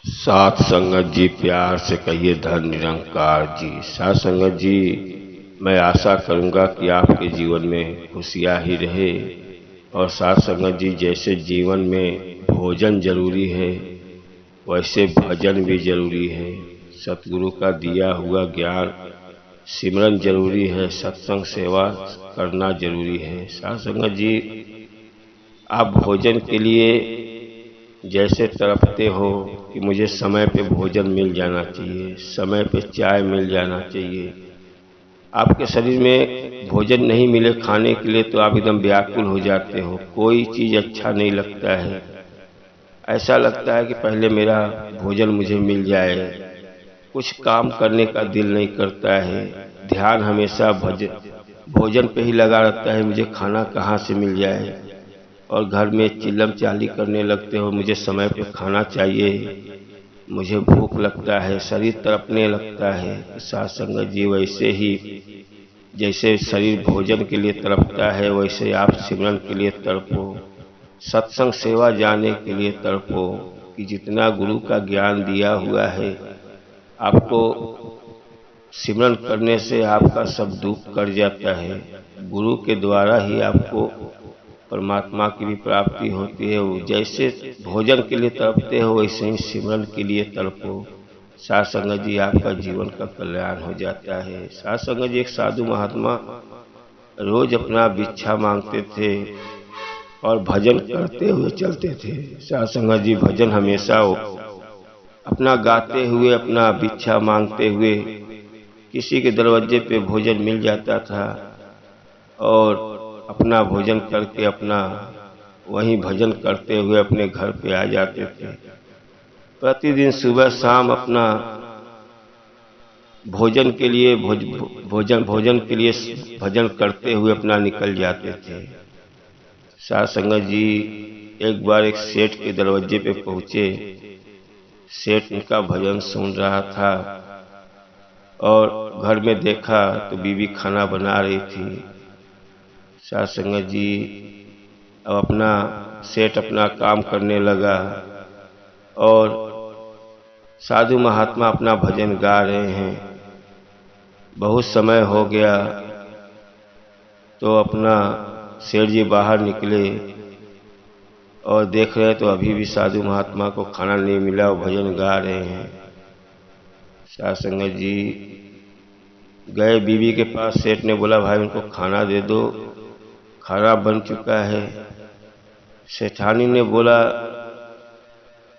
साथ संगत जी, प्यार से कहिए धन निरंकार जी। साथ संगत जी, मैं आशा करूंगा कि आपके जीवन में खुशियाँ ही रहे। और साथ संगत जी, जैसे जीवन में भोजन जरूरी है वैसे भजन भी जरूरी है। सतगुरु का दिया हुआ ज्ञान सिमरन जरूरी है, सत्संग सेवा करना जरूरी है। साथ संगत जी, आप भोजन के लिए जैसे तड़पते हो कि मुझे समय पे भोजन मिल जाना चाहिए, समय पे चाय मिल जाना चाहिए। आपके शरीर में भोजन नहीं मिले खाने के लिए तो आप एकदम व्याकुल हो जाते हो, कोई चीज़ अच्छा नहीं लगता है। ऐसा लगता है कि पहले मेरा भोजन मुझे मिल जाए। कुछ काम करने का दिल नहीं करता है, ध्यान हमेशा भोजन पे ही लगा रहता है, मुझे खाना कहाँ से मिल जाए। और घर में चिल्लम चाली करने लगते हो, मुझे समय पे खाना चाहिए, मुझे भूख लगता है, शरीर तड़पने लगता है। साथ संगत जी, वैसे ही जैसे शरीर भोजन के लिए तड़पता है वैसे आप सिमरन के लिए तड़पो, सत्संग सेवा जाने के लिए तड़पो कि जितना गुरु का ज्ञान दिया हुआ है आपको सिमरन करने से आपका सब दुख कट जाता है। गुरु के द्वारा ही आपको परमात्मा की भी प्राप्ति होती है। जैसे भोजन के लिए तड़पते हो वैसे ही सिमरन के लिए तड़पो। साथ संगत जी, आपका जीवन का कल्याण हो जाता है। साथ संगत जी, एक साधु महात्मा रोज अपना भिक्षा मांगते थे और भजन करते हुए चलते थे। साथ संगत जी, भजन हमेशा अपना गाते हुए, अपना भिक्षा मांगते हुए किसी के दरवाजे पे भोजन मिल जाता था और अपना भोजन करके अपना वहीं भजन करते हुए अपने घर पे आ जाते थे। प्रतिदिन सुबह शाम अपना भोजन के लिए भोजन के लिए भजन करते हुए अपना निकल जाते थे। साथ संगत जी, एक बार एक सेठ के दरवाजे पे पहुंचे। सेठ उनका भजन सुन रहा था और घर में देखा तो बीवी खाना बना रही थी। साथ संगत जी, अब अपना सेठ अपना काम करने लगा और साधु महात्मा अपना भजन गा रहे हैं। बहुत समय हो गया तो अपना सेठ जी बाहर निकले और देख रहे तो अभी भी साधु महात्मा को खाना नहीं मिला और भजन गा रहे हैं। साथ संगत जी गए बीवी के पास। सेठ ने बोला, भाई उनको खाना दे दो, खाना बन चुका है। सेठानी ने बोला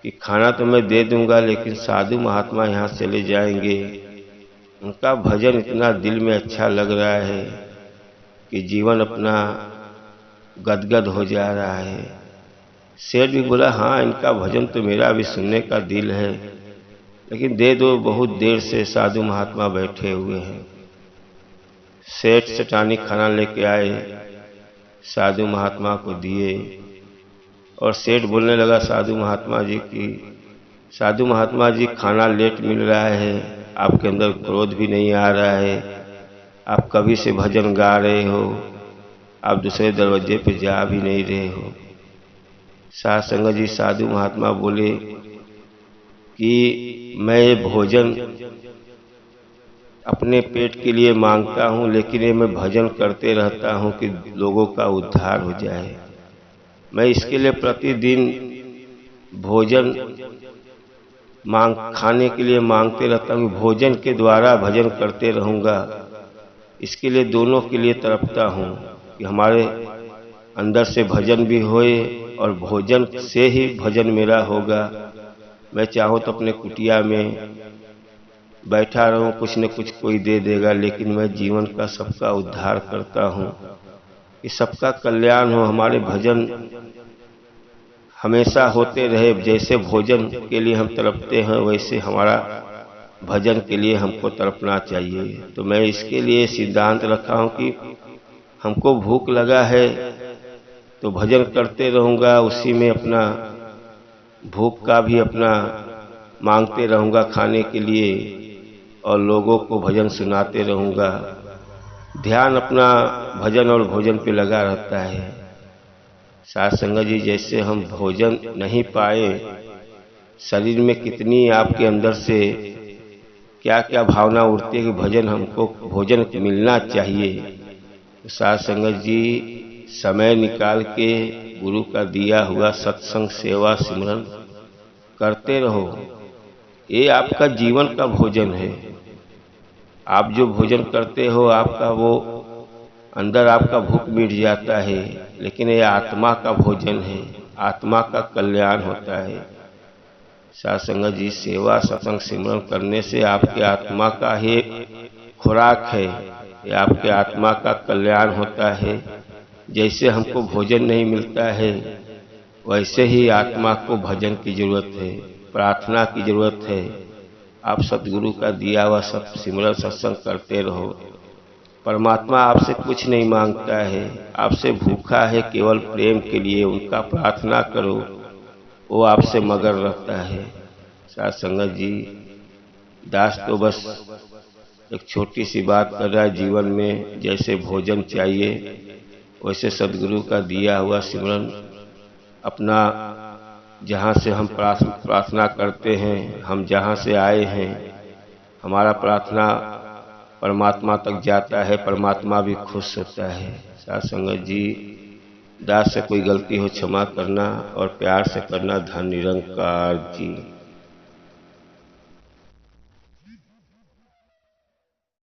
कि खाना तो मैं दे दूंगा लेकिन साधु महात्मा यहाँ चले जाएंगे, उनका भजन इतना दिल में अच्छा लग रहा है कि जीवन अपना गदगद हो जा रहा है। सेठ भी बोला, हाँ इनका भजन तो मेरा भी सुनने का दिल है, लेकिन दे दो, बहुत देर से साधु महात्मा बैठे हुए हैं। सेठ सेठानी खाना लेके आए, साधु महात्मा को दिए और सेठ बोलने लगा साधु महात्मा जी की, साधु महात्मा जी खाना लेट मिल रहा है, आपके अंदर क्रोध भी नहीं आ रहा है, आप कभी से भजन गा रहे हो, आप दूसरे दरवाजे पे जा भी नहीं रहे हो। साथ संगत जी, साधु महात्मा बोले कि मैं भोजन अपने पेट के लिए मांगता हूँ, लेकिन ये मैं भजन करते रहता हूँ कि लोगों का उद्धार हो जाए। मैं इसके लिए प्रतिदिन भोजन खाने के लिए मांगते रहता हूँ, भोजन के द्वारा भजन करते रहूँगा। इसके लिए दोनों के लिए तड़पता हूँ कि हमारे अंदर से भजन भी होए और भोजन से ही भजन मेरा होगा। मैं चाहूँ तो अपने कुटिया में बैठा रहूँ, कुछ न कुछ कोई दे देगा, लेकिन मैं जीवन का सबका उद्धार करता हूँ कि सबका कल्याण हो। हमारे भजन हमेशा होते रहे। जैसे भोजन के लिए हम तड़पते हैं वैसे हमारा भजन के लिए हमको तड़पना चाहिए। तो मैं इसके लिए सिद्धांत रखा हूँ कि हमको भूख लगा है तो भजन करते रहूँगा, उसी में अपना भूख का भी अपना मांगते रहूँगा खाने के लिए और लोगों को भजन सुनाते रहूँगा। ध्यान अपना भजन और भोजन पे लगा रहता है। साथ संगत जी, जैसे हम भोजन नहीं पाए, शरीर में कितनी आपके अंदर से क्या क्या भावना उठती है कि भजन हमको भोजन मिलना चाहिए। तो साध संगत जी समय निकाल के गुरु का दिया हुआ सत्संग सेवा सिमरन करते रहो। ये आपका जीवन का भोजन है। आप जो भोजन करते हो आपका वो अंदर आपका भूख मिट जाता है, लेकिन ये आत्मा का भोजन है, आत्मा का कल्याण होता है। साध संगत जी सेवा सत्संग सिमरन करने से आपके आत्मा का ही खुराक है, ये आपके आत्मा का कल्याण होता है। जैसे हमको भोजन नहीं मिलता है वैसे ही आत्मा को भजन की जरूरत है, प्रार्थना की जरूरत है। आप सतगुरु का दिया हुआ सब सिमरन सत्संग करते रहो। परमात्मा आपसे कुछ नहीं मांगता है, आपसे भूखा है केवल प्रेम के लिए। उनका प्रार्थना करो, वो आपसे मगन रहता है। साध संगत जी दास तो बस एक छोटी सी बात कर रहा है जीवन में, जैसे भोजन चाहिए वैसे सदगुरु का दिया हुआ सिमरन अपना जहाँ से हम प्रार्थना करते हैं, हम जहाँ से आए हैं, हमारा प्रार्थना परमात्मा तक जाता है, परमात्मा भी खुश होता है। साध संगत जी दास से कोई गलती हो क्षमा करना और प्यार से करना। धन निरंकार जी।